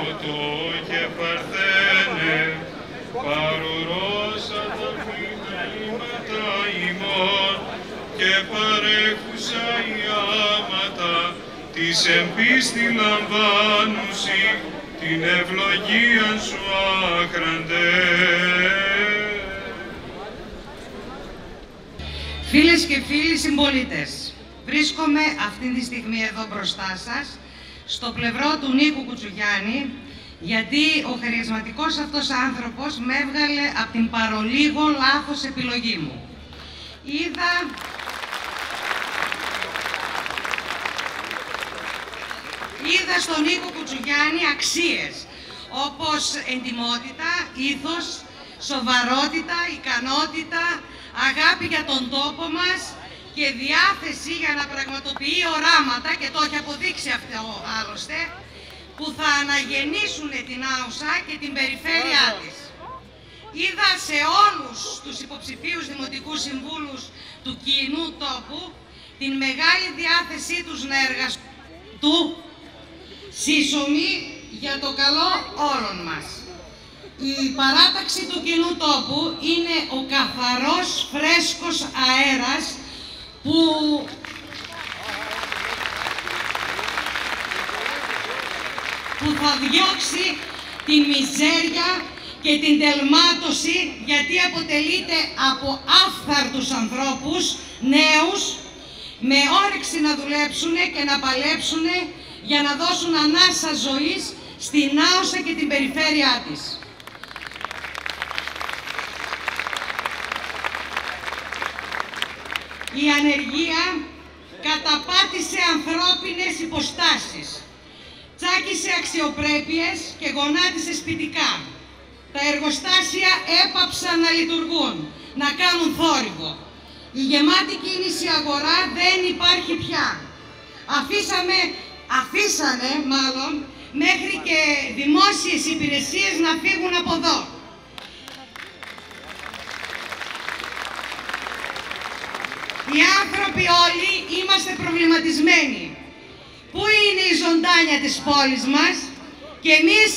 Νότο και Παρθένε, παρορώσα τα μηνύματα ημών και παρέχουσα η άματα της εμπίστη λαμβάνουσι την ευλογία σου άχραντε. Φίλες και φίλοι συμπολίτες, βρίσκομαι αυτή τη στιγμή εδώ μπροστά σας, στο πλευρό του Νίκου Κουτσουγιάννη, γιατί ο χαρισματικός αυτός άνθρωπος με έβγαλε από την παρολίγο λάθος επιλογή μου. Είδα στον Νίκο Κουτσουγιάννη αξίες, όπως εντιμότητα, ήθος, σοβαρότητα, ικανότητα, αγάπη για τον τόπο μας και διάθεση για να πραγματοποιεί οράματα, και το έχει αποδείξει αυτό άλλωστε, που θα αναγεννήσουν την Άουσα και την περιφέρειά της. Είδα σε όλους τους υποψηφίους δημοτικούς συμβούλους του κοινού τόπου την μεγάλη διάθεσή τους να εργαστούν σύσσωμοι για το καλό όλων μας. Η παράταξη του κοινού τόπου είναι ο καθαρός φρέσκος αέρας που θα διώξει τη μιζέρια και την τελμάτωση, γιατί αποτελείται από άφθαρτους ανθρώπους, νέους, με όρεξη να δουλέψουν και να παλέψουν για να δώσουν ανάσα ζωής στην Άουσα και την περιφέρειά της. Η ανεργία καταπάτησε ανθρώπινες υποστάσεις, τσάκισε αξιοπρέπειες και γονάτισε σπιτικά. Τα εργοστάσια έπαψαν να λειτουργούν, να κάνουν θόρυβο. Η γεμάτη κίνηση αγορά δεν υπάρχει πια. Αφήσανε μέχρι και δημόσιες υπηρεσίες να φύγουν από εδώ. Οι άνθρωποι όλοι είμαστε προβληματισμένοι. Πού είναι η ζωντάνια της πόλης μας? Και εμείς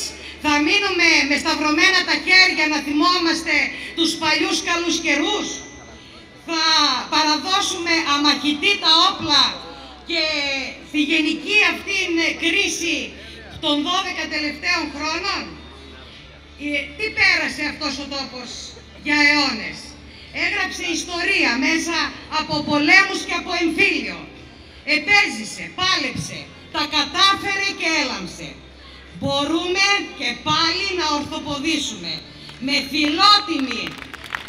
θα μείνουμε με σταυρωμένα τα χέρια να θυμόμαστε τους παλιούς καλούς καιρούς? Θα παραδώσουμε αμαχητή τα όπλα και στη γενική αυτήν κρίση των 12 τελευταίων χρόνων? Τι πέρασε αυτός ο τόπος για αιώνες? Έγραψε ιστορία μέσα από πολέμους και από εμφύλιο. Επέζησε, πάλεψε, τα κατάφερε και έλαμψε. Μπορούμε και πάλι να ορθοποδήσουμε. Με φιλότιμη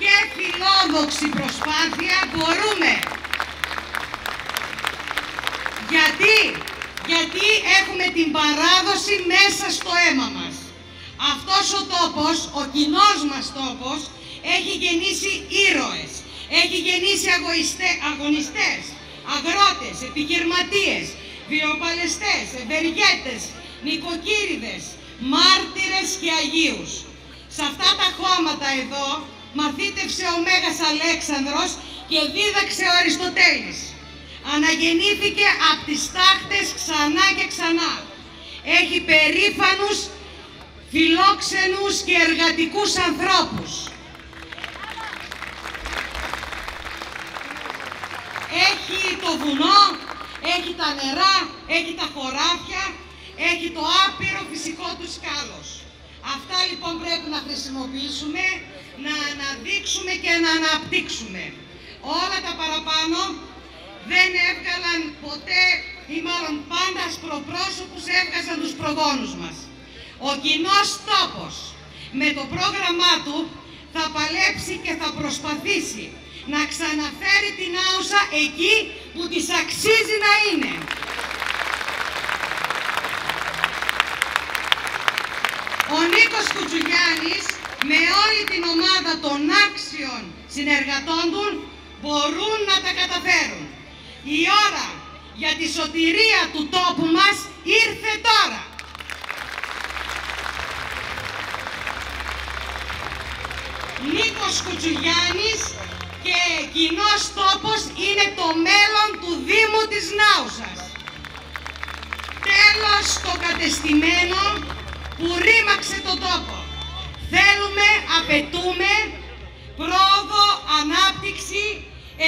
και φιλόδοξη προσπάθεια μπορούμε. Γιατί έχουμε την παράδοση μέσα στο αίμα μας. Αυτός ο τόπος, ο κοινός μας τόπος, έχει γεννήσει ήρωες, έχει γεννήσει αγωνιστές, αγρότες, επιχειρηματίες, βιοπαλαιστές, ευεργέτες, νοικοκύριδες, μάρτυρες και αγίους. Σε αυτά τα χώματα εδώ μαθήτευσε ο Μέγας Αλέξανδρος και δίδαξε ο Αριστοτέλης. Αναγεννήθηκε από τις τάχτες ξανά και ξανά. Έχει περήφανους, φιλόξενους και εργατικούς ανθρώπους. Έχει το βουνό, έχει τα νερά, έχει τα χωράφια, έχει το άπειρο φυσικό του σκάλος. Αυτά λοιπόν πρέπει να χρησιμοποιήσουμε, να αναδείξουμε και να αναπτύξουμε. Όλα τα παραπάνω δεν έβγαλαν ποτέ, ή μάλλον πάντα ασπροπρόσωπους έβγαζαν τους προγόνους μας. Ο κοινός τόπος με το πρόγραμμά του θα παλέψει και θα προσπαθήσει να ξαναφέρει την Άουσα εκεί που της αξίζει να είναι. Ο Νίκος Κουτσουγιάννης με όλη την ομάδα των άξιων συνεργατών του μπορούν να τα καταφέρουν. Η ώρα για τη σωτηρία του τόπου μας ήρθε τώρα. Νίκος Κουτσουγιάννης και κοινός τόπος είναι το μέλλον του Δήμου της Νάουσας. Τέλος στο κατεστημένο που τόπο. Θέλουμε, απαιτούμε πρόοδο, ανάπτυξη,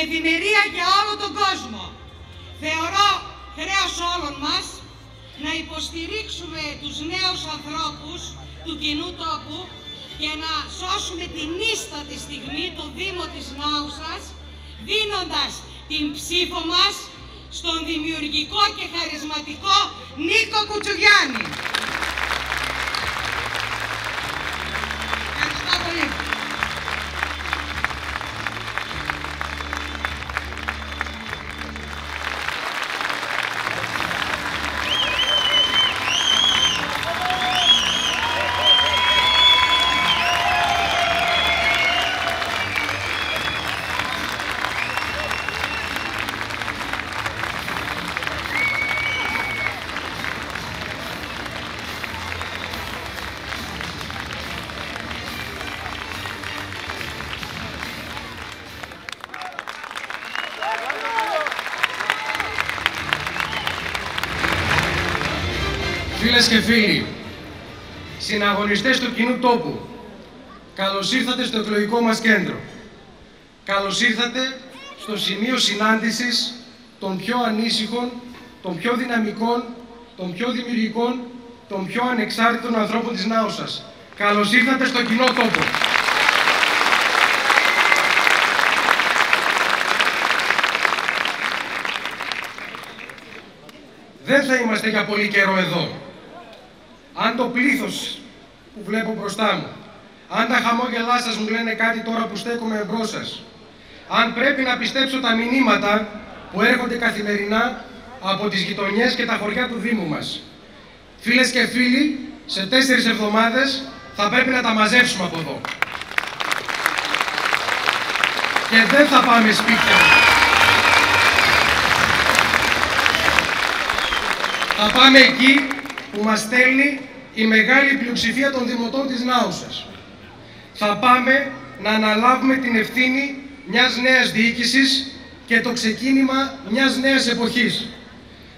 ευημερία για όλο τον κόσμο. Θεωρώ χρέος όλων μας να υποστηρίξουμε τους νέους ανθρώπους του κοινού τόπου και να σώσουμε την ίστατη στιγμή του Δήμου της Νάουσας, δίνοντας την ψήφο μας στον δημιουργικό και χαρισματικό Νίκο Κουτσουγιάννη. Ευχαριστώ πολύ. Φίλες και φίλοι, συναγωνιστές του κοινού τόπου, καλώς ήρθατε στο εκλογικό μας κέντρο. Καλώς ήρθατε στο σημείο συνάντησης των πιο ανήσυχων, των πιο δυναμικών, των πιο δημιουργικών, των πιο ανεξάρτητων ανθρώπων της Νάουσας. Καλώς ήρθατε στο κοινό τόπο. Δεν θα είμαστε για πολύ καιρό εδώ. Αν το πλήθος που βλέπω μπροστά μου, αν τα χαμόγελά σας μου λένε κάτι τώρα που στέκομαι εμπρός σας, αν πρέπει να πιστέψω τα μηνύματα που έρχονται καθημερινά από τις γειτονιές και τα χωριά του Δήμου μας, φίλες και φίλοι, σε 4 εβδομάδες θα πρέπει να τα μαζέψουμε από εδώ. Και δεν θα πάμε σπίτια. Θα πάμε εκεί που μας στέλνει η μεγάλη πλειοψηφία των δημοτών της Νάουσας. Θα πάμε να αναλάβουμε την ευθύνη μιας νέας διοίκησης και το ξεκίνημα μιας νέας εποχής.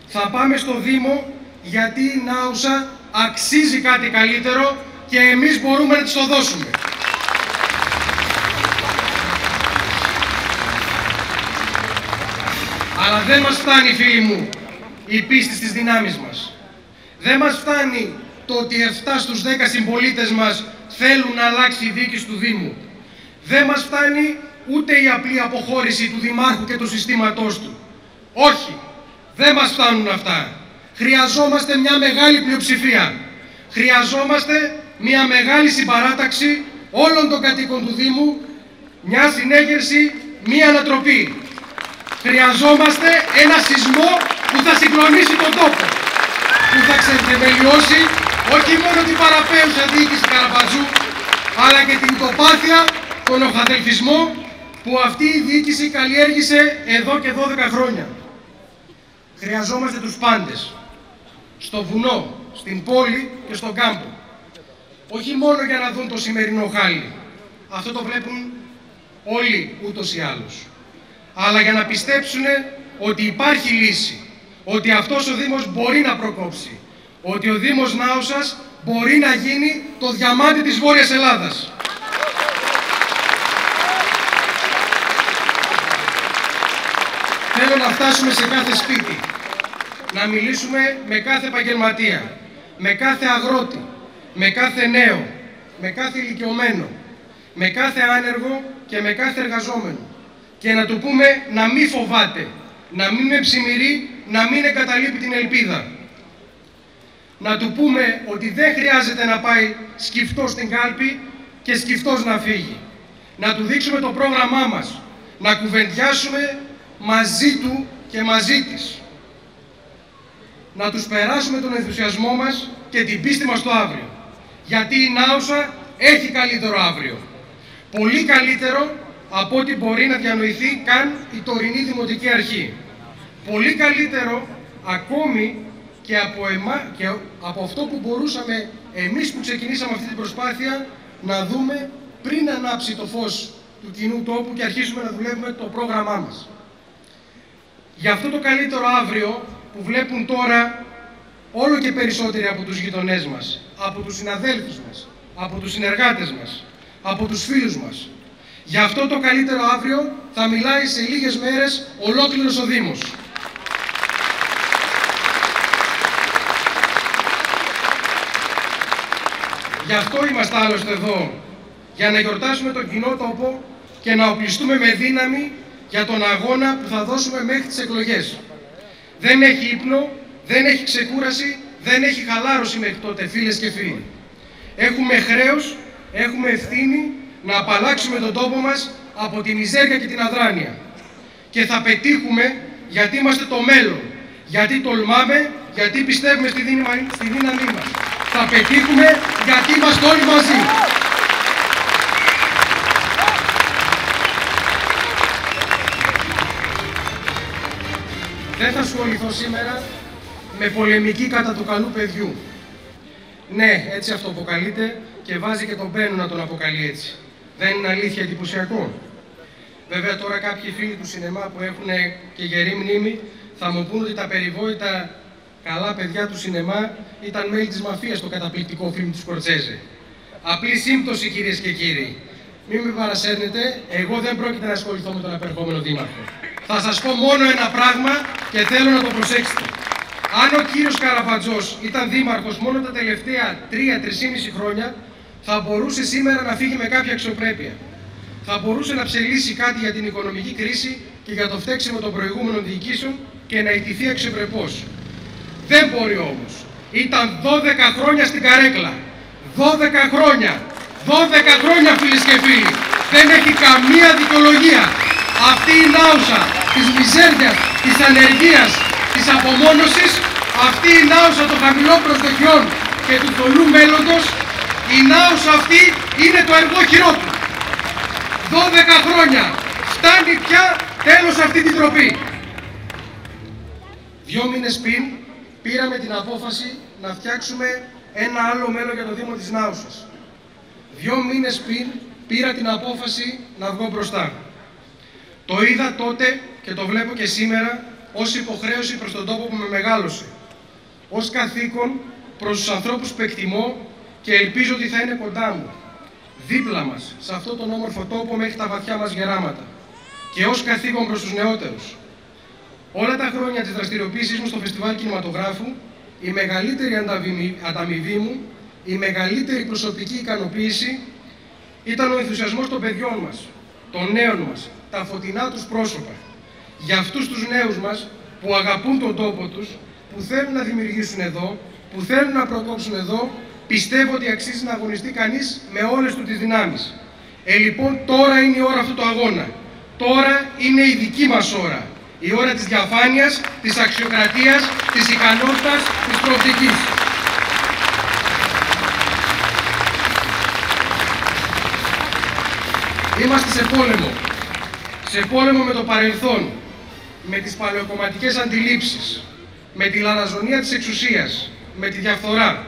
Θα πάμε στο Δήμο γιατί η Νάουσα αξίζει κάτι καλύτερο και εμείς μπορούμε να της το δώσουμε. Αλλά δεν μας φτάνει, φίλοι μου, η πίστη στις δυνάμεις μας. Δεν μας φτάνει το ότι 7 στους 10 συμπολίτες μας θέλουν να αλλάξει η διοίκηση του Δήμου. Δεν μας φτάνει ούτε η απλή αποχώρηση του Δημάρχου και του συστήματός του. Όχι, δεν μας φτάνουν αυτά. Χρειαζόμαστε μια μεγάλη πλειοψηφία. Χρειαζόμαστε μια μεγάλη συμπαράταξη όλων των κατοίκων του Δήμου, μια συνέγερση, μια ανατροπή. Χρειαζόμαστε ένα σεισμό που θα συγκλονίσει τον τόπο, που θα ξεθεμελιώσει όχι μόνο την παραπέουσα διοίκηση Καραμπατζού, αλλά και την τοπάθεια, τον οχαδελφισμό που αυτή η διοίκηση καλλιέργησε εδώ και 12 χρόνια. Χρειαζόμαστε τους πάντες, στο βουνό, στην πόλη και στον κάμπο. Όχι μόνο για να δουν το σημερινό χάλι, αυτό το βλέπουν όλοι ούτως ή άλλως, αλλά για να πιστέψουν ότι υπάρχει λύση, ότι αυτός ο Δήμος μπορεί να προκόψει, ότι ο Δήμος Νάουσας μπορεί να γίνει το διαμάντι της Βόρειας Ελλάδας. Θέλω να φτάσουμε σε κάθε σπίτι, να μιλήσουμε με κάθε επαγγελματία, με κάθε αγρότη, με κάθε νέο, με κάθε ηλικιωμένο, με κάθε άνεργο και με κάθε εργαζόμενο και να του πούμε να μην φοβάται, να μην με ψημυρεί, να μην εγκαταλείπει την ελπίδα. Να του πούμε ότι δεν χρειάζεται να πάει σκυφτός στην κάλπη και σκυφτός να φύγει. Να του δείξουμε το πρόγραμμά μας, να κουβεντιάσουμε μαζί του και μαζί της. Να τους περάσουμε τον ενθουσιασμό μας και την πίστη μας στο αύριο. Γιατί η Νάουσα έχει καλύτερο αύριο. Πολύ καλύτερο από ό,τι μπορεί να διανοηθεί καν η τωρινή Δημοτική Αρχή. Πολύ καλύτερο ακόμη και από αυτό που μπορούσαμε εμείς που ξεκινήσαμε αυτή την προσπάθεια να δούμε πριν ανάψει το φως του κοινού τόπου και αρχίσουμε να δουλεύουμε το πρόγραμμά μας. Για αυτό το καλύτερο αύριο που βλέπουν τώρα όλο και περισσότεροι από τους γειτονές μας, από τους συναδέλφους μας, από τους συνεργάτες μας, από τους φίλους μας. Γι' αυτό το καλύτερο αύριο θα μιλάει σε λίγες μέρες ολόκληρος ο Δήμος. Γι' αυτό είμαστε άλλωστε εδώ, για να γιορτάσουμε τον κοινό τόπο και να οπλιστούμε με δύναμη για τον αγώνα που θα δώσουμε μέχρι τις εκλογές. Δεν έχει ύπνο, δεν έχει ξεκούραση, δεν έχει χαλάρωση μέχρι τότε, φίλες και φίλοι. Έχουμε χρέος, έχουμε ευθύνη να απαλλάξουμε τον τόπο μας από τη μιζέρια και την αδράνεια. Και θα πετύχουμε γιατί είμαστε το μέλλον, γιατί τολμάμε, γιατί πιστεύουμε στη δύναμή μας. Θα πετύχουμε γιατί είμαστε όλοι μαζί. Δεν θα ασχοληθώ σήμερα με πολεμική κατά του καλού παιδιού. Ναι, έτσι αυτοαποκαλείται και βάζει και τον Μπένο να τον αποκαλεί έτσι. Δεν είναι αλήθεια εντυπωσιακό? Βέβαια τώρα κάποιοι φίλοι του σινεμά που έχουν και γερή μνήμη θα μου πούν ότι τα περιβόητα καλά παιδιά του σινεμά ήταν μέλη της μαφίας στο καταπληκτικό φιλμ του Σκορτσέζε. Απλή σύμπτωση, κυρίες και κύριοι. Μην με παρασέρνετε, εγώ δεν πρόκειται να ασχοληθώ με τον απερχόμενο δήμαρχο. Θα σας πω μόνο ένα πράγμα και θέλω να το προσέξετε. Αν ο κύριος Καραπατζός ήταν δήμαρχος μόνο τα τελευταία 3-3,5 χρόνια, θα μπορούσε σήμερα να φύγει με κάποια αξιοπρέπεια. Θα μπορούσε να ψελίσει κάτι για την οικονομική κρίση και για το φταίξιμο των προηγούμενων διοικήσεων και να ιτηθεί αξιοπρεπώς. Δεν μπορεί όμως. Ήταν 12 χρόνια στην καρέκλα. 12 χρόνια. 12 χρόνια, φίλες και φίλοι. Δεν έχει καμία δικαιολογία. Αυτή η νάουσα της μιζέριας, της ανεργίας, της απομόνωσης, αυτή η νάουσα των χαμηλών προσδοκιών και του θολού μέλλοντος, η νάουσα αυτή είναι το εργόχειρό του. 12 χρόνια. Φτάνει πια, τέλος αυτή την τροπή. 2 μήνες πριν πήραμε την απόφαση να φτιάξουμε ένα άλλο μέλλον για το Δήμο της Νάουσας. 2 μήνες πριν πήρα την απόφαση να βγω μπροστά. Το είδα τότε και το βλέπω και σήμερα ως υποχρέωση προς τον τόπο που με μεγάλωσε. Ως καθήκον προς τους ανθρώπους που εκτιμώ και ελπίζω ότι θα είναι κοντά μου. Δίπλα μας, σε αυτόν τον όμορφο τόπο μέχρι τα βαθιά μας γεράματα. Και ως καθήκον προς τους νεότερους. Όλα τα χρόνια της δραστηριοποίησής μου στο Φεστιβάλ Κινηματογράφου, η μεγαλύτερη ανταμοιβή μου, η μεγαλύτερη προσωπική ικανοποίηση ήταν ο ενθουσιασμός των παιδιών μας, των νέων μας, τα φωτεινά τους πρόσωπα. Για αυτούς τους νέους μας που αγαπούν τον τόπο τους, που θέλουν να δημιουργήσουν εδώ, που θέλουν να προκόψουν εδώ, πιστεύω ότι αξίζει να αγωνιστεί κανείς με όλες του τις δυνάμεις. Λοιπόν, τώρα είναι η ώρα αυτού του αγώνα. Τώρα είναι η δική μας ώρα. Η ώρα της διαφάνειας, της αξιοκρατίας, της ικανότητας, της προοπτικής. Είμαστε σε πόλεμο. Σε πόλεμο με το παρελθόν, με τις παλαιοκομματικές αντιλήψεις, με τη λαναζονία της εξουσίας, με τη διαφθορά.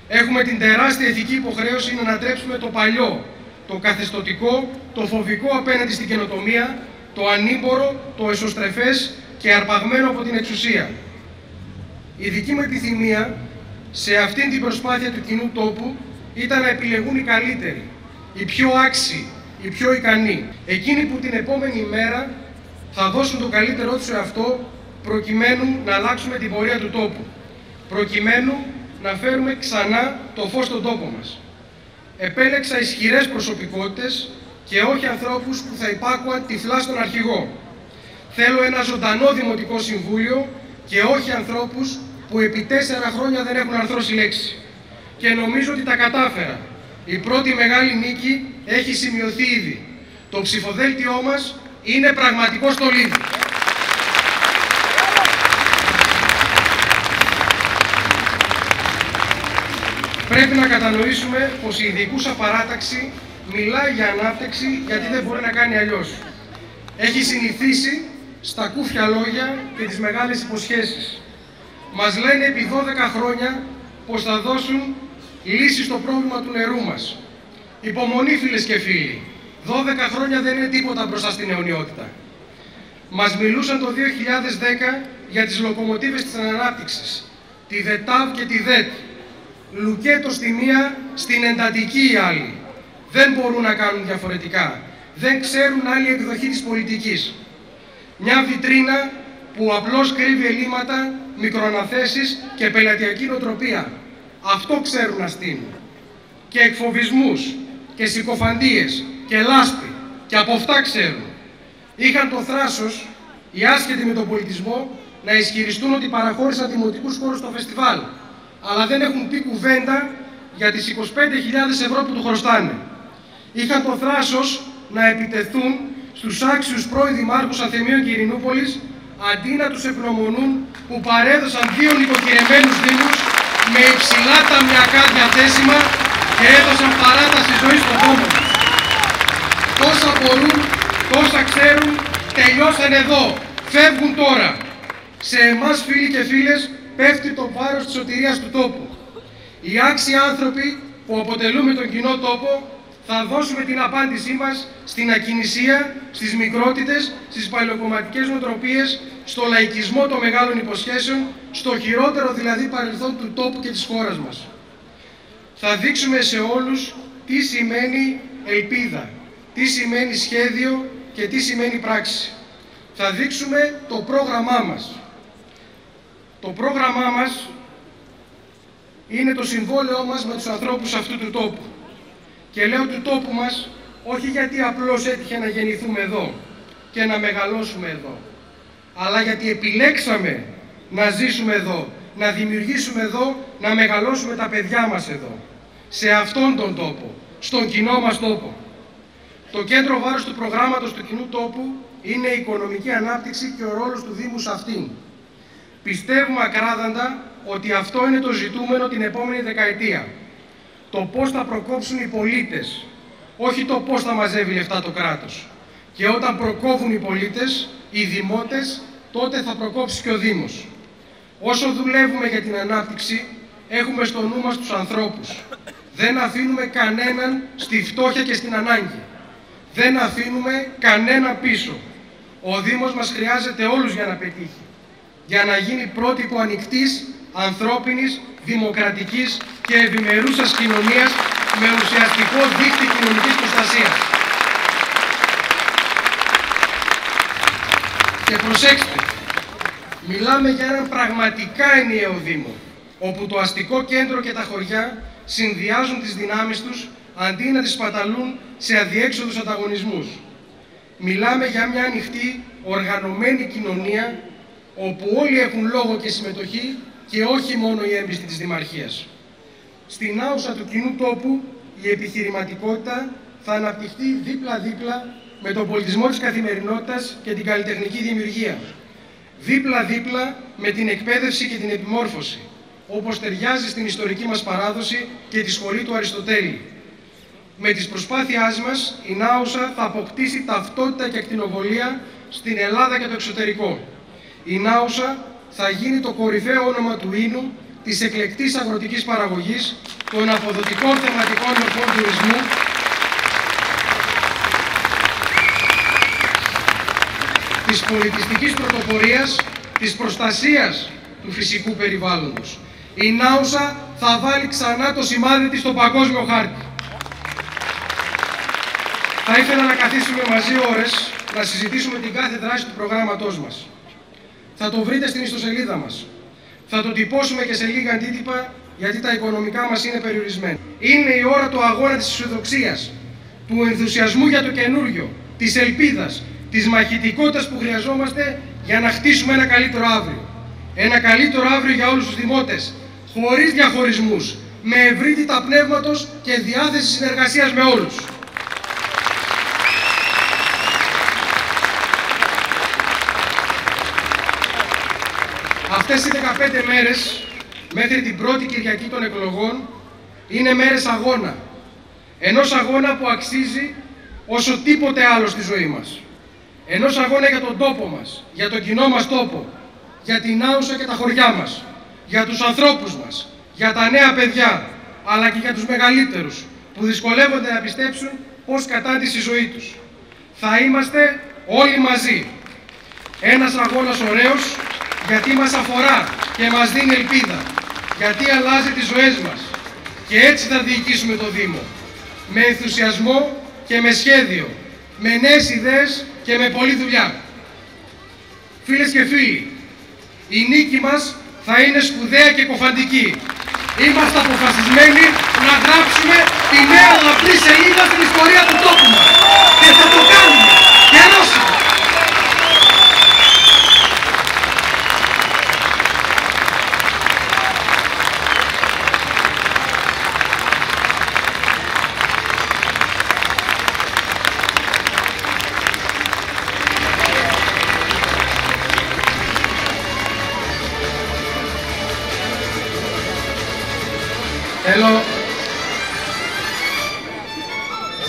Έχουμε την τεράστια ηθική υποχρέωση να ανατρέψουμε το παλιό, το καθεστωτικό, το φοβικό απέναντι στην καινοτομία, το ανήμπορο, το εσωστρεφές και αρπαγμένο από την εξουσία. Η δική μου επιθυμία σε αυτήν την προσπάθεια του κοινού τόπου ήταν να επιλεγούν οι καλύτεροι, οι πιο άξιοι, οι πιο ικανοί. Εκείνοι που την επόμενη μέρα θα δώσουν το καλύτερό τους σε αυτό προκειμένου να αλλάξουμε την πορεία του τόπου, προκειμένου να φέρουμε ξανά το φως στον τόπο μας. Επέλεξα ισχυρές προσωπικότητες και όχι ανθρώπους που θα υπάκουαν τυφλά στον αρχηγό. Θέλω ένα ζωντανό δημοτικό συμβούλιο και όχι ανθρώπους που επί 4 χρόνια δεν έχουν αρθρώσει λέξη. Και νομίζω ότι τα κατάφερα. Η πρώτη μεγάλη νίκη έχει σημειωθεί ήδη. Το ψηφοδέλτιό μας είναι πραγματικό στολίδι. Πρέπει να κατανοήσουμε πως η ειδικούσα παράταξη μιλάει για ανάπτυξη γιατί δεν μπορεί να κάνει αλλιώς. Έχει συνηθίσει στα κούφια λόγια και τις μεγάλες υποσχέσεις. Μας λένε επί 12 χρόνια πως θα δώσουν λύση στο πρόβλημα του νερού μας. Υπομονή, φίλες και φίλοι. 12 χρόνια δεν είναι τίποτα μπροστά στην αιωνιότητα. Μας μιλούσαν το 2010 για τις λοκομοτίβες της ανάπτυξης, τη ΔΕΤΑΒ και τη ΔΕΤ. λουκέτο στη μία, στην εντατική οι άλλοι. Δεν μπορούν να κάνουν διαφορετικά. Δεν ξέρουν άλλη εκδοχή της πολιτικής. Μια βιτρίνα που απλώς κρύβει ελλείμματα, μικροαναθέσεις και πελατειακή νοοτροπία. Αυτό ξέρουν να στείλουν. Και εκφοβισμούς και συκοφαντίες και λάσπη. Και από αυτά ξέρουν. Είχαν το θράσος, οι άσχετοι με τον πολιτισμό, να ισχυριστούν ότι παραχώρησαν δημοτικούς χώρους στο φεστιβάλ. Αλλά δεν έχουν πει κουβέντα για τις 25.000 ευρώ που του χρωστάνε. Είχαν το θράσος να επιτεθούν στους άξιους πρώην δημάρχους Ανθεμίων και Ειρηνούπολης, αντί να τους ευγνωμονούν που παρέδωσαν 2 νοικοκυρεμένους δήμους με υψηλά ταμιακά διαθέσιμα και έδωσαν παράταση ζωής στον τόπο μας. Τόσα μπορούν, τόσα ξέρουν, τελειώσαν εδώ, φεύγουν τώρα. Σε εμάς, φίλοι και φίλες, πέφτει το βάρος της σωτηρίας του τόπου. Οι άξιοι άνθρωποι που αποτελούμε τον κοινό τόπο θα δώσουμε την απάντησή μας στην ακινησία, στις μικρότητες, στις παλαιοκομματικές νοοτροπίες, στο λαϊκισμό των μεγάλων υποσχέσεων, στο χειρότερο δηλαδή παρελθόν του τόπου και της χώρας μας. Θα δείξουμε σε όλους τι σημαίνει ελπίδα, τι σημαίνει σχέδιο και τι σημαίνει πράξη. Θα δείξουμε το πρόγραμμά μας. Το πρόγραμμά μας είναι το συμβόλαιό μας με τους ανθρώπους αυτού του τόπου. Και λέω του τόπου μας, όχι γιατί απλώς έτυχε να γεννηθούμε εδώ και να μεγαλώσουμε εδώ, αλλά γιατί επιλέξαμε να ζήσουμε εδώ, να δημιουργήσουμε εδώ, να μεγαλώσουμε τα παιδιά μας εδώ, σε αυτόν τον τόπο, στον κοινό μας τόπο. Το κέντρο βάρους του προγράμματος του κοινού τόπου είναι η οικονομική ανάπτυξη και ο ρόλος του Δήμου σε αυτήν. Πιστεύουμε ακράδαντα ότι αυτό είναι το ζητούμενο την επόμενη δεκαετία. Το πώς θα προκόψουν οι πολίτες, όχι το πώς θα μαζεύει λεφτά το κράτος. Και όταν προκόβουν οι πολίτες, οι δημότες, τότε θα προκόψει και ο Δήμος. Όσο δουλεύουμε για την ανάπτυξη, έχουμε στο νου μας τους ανθρώπους. Δεν αφήνουμε κανέναν στη φτώχεια και στην ανάγκη. Δεν αφήνουμε κανένα πίσω. Ο Δήμος μας χρειάζεται όλους για να πετύχει. Για να γίνει πρότυπο ανοιχτής, ανθρώπινης, δημοκρατικής και ευημερούσας κοινωνίας με ουσιαστικό δίκτυο κοινωνικής προστασίας. Και προσέξτε, μιλάμε για έναν πραγματικά ενιαίο Δήμο, όπου το αστικό κέντρο και τα χωριά συνδυάζουν τις δυνάμεις τους αντί να τις σπαταλούν σε αδιέξοδους ανταγωνισμούς. Μιλάμε για μια ανοιχτή, οργανωμένη κοινωνία, όπου όλοι έχουν λόγο και συμμετοχή και όχι μόνο οι έμπιστοι της Δημαρχίας. Στην άουσα του κοινού τόπου η επιχειρηματικότητα θα αναπτυχθεί δίπλα-δίπλα με τον πολιτισμό της καθημερινότητας και την καλλιτεχνική δημιουργία. Δίπλα-δίπλα με την εκπαίδευση και την επιμόρφωση, όπως ταιριάζει στην ιστορική μας παράδοση και τη σχολή του Αριστοτέλη. Με τις προσπάθειάς μας, η Νάουσα θα αποκτήσει ταυτότητα και ακτινοβολία στην Ελλάδα και το εξωτερικό. Η Νάουσα θα γίνει το κορυφαίο όνομα του ίνου, της εκλεκτής αγροτικής παραγωγής, των αποδοτικών θεματικών μορφών τουρισμού, της πολιτιστικής πρωτοπορίας, της προστασίας του φυσικού περιβάλλοντος. Η Νάουσα θα βάλει ξανά το σημάδι της στο παγκόσμιο χάρτη. Θα ήθελα να καθίσουμε μαζί ώρες να συζητήσουμε την κάθε δράση του προγράμματός μας. Θα το βρείτε στην ιστοσελίδα μας. Θα το τυπώσουμε και σε λίγα αντίτυπα, γιατί τα οικονομικά μας είναι περιορισμένα. Είναι η ώρα του αγώνα της αισιοδοξίας, του ενθουσιασμού για το καινούριο, της ελπίδας, της μαχητικότητας που χρειαζόμαστε για να χτίσουμε ένα καλύτερο αύριο. Ένα καλύτερο αύριο για όλους τους δημότες, χωρίς διαχωρισμούς, με ευρύτητα πνεύματος και διάθεση συνεργασίας με όλους. Αυτές οι 15 μέρες, μέχρι την πρώτη Κυριακή των εκλογών, είναι μέρες αγώνα. Ενός αγώνα που αξίζει όσο τίποτε άλλο στη ζωή μας. Ενός αγώνα για τον τόπο μας, για τον κοινό μας τόπο, για την Άουσα και τα χωριά μας, για τους ανθρώπους μας, για τα νέα παιδιά, αλλά και για τους μεγαλύτερους, που δυσκολεύονται να πιστέψουν πώς κατάντησε η ζωή τους. Θα είμαστε όλοι μαζί. Ένας αγώνας ωραίος, γιατί μας αφορά και μας δίνει ελπίδα, γιατί αλλάζει τις ζωές μας, Και έτσι θα διοικήσουμε το Δήμο. Με ενθουσιασμό και με σχέδιο. Με νέες ιδέες και με πολλή δουλειά. Φίλες και φίλοι, η νίκη μας θα είναι σπουδαία και κοφαντική. Είμαστε αποφασισμένοι να γράψουμε τη νέα λαμπρή σελίδα στην ιστορία του τόπου μας. Και θα το κάνουμε. Γερόσιμο!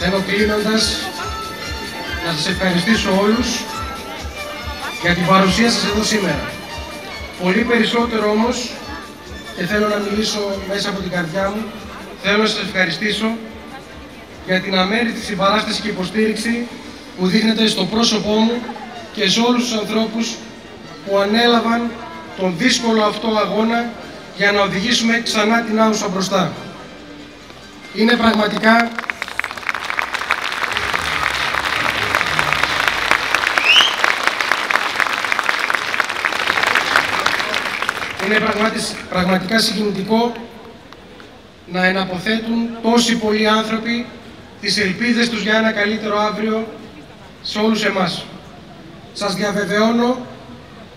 Θέλω κλείνοντας να σας ευχαριστήσω όλους για την παρουσία σας εδώ σήμερα. Πολύ περισσότερο όμως, και θέλω να μιλήσω μέσα από την καρδιά μου, θέλω να σας ευχαριστήσω για την αμέριστη συμπαράσταση και υποστήριξη που δείχνετε στο πρόσωπό μου και σε όλους τους ανθρώπους που ανέλαβαν τον δύσκολο αυτό αγώνα για να οδηγήσουμε ξανά την Άουσα μπροστά. Είναι πραγματικά πραγματικά συγκινητικό να εναποθέτουν τόσοι πολλοί άνθρωποι τις ελπίδες τους για ένα καλύτερο αύριο σε όλους εμάς. Σας διαβεβαιώνω,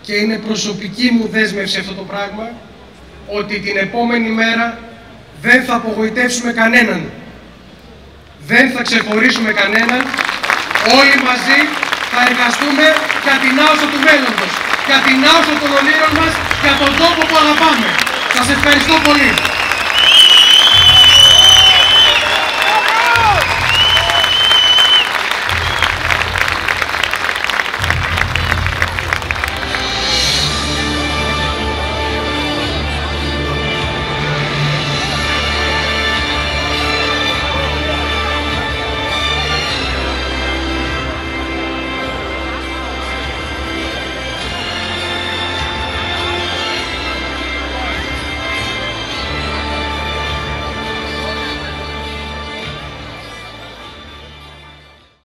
και είναι προσωπική μου δέσμευση αυτό το πράγμα, ότι την επόμενη μέρα δεν θα απογοητεύσουμε κανέναν. Δεν θα ξεχωρίσουμε κανέναν. Όλοι μαζί θα εργαστούμε για την Άουσα του μέλλοντος, για την Άουσα των ονείρων μας, για τον τόπο που αγαπάμε. Σας ευχαριστώ πολύ.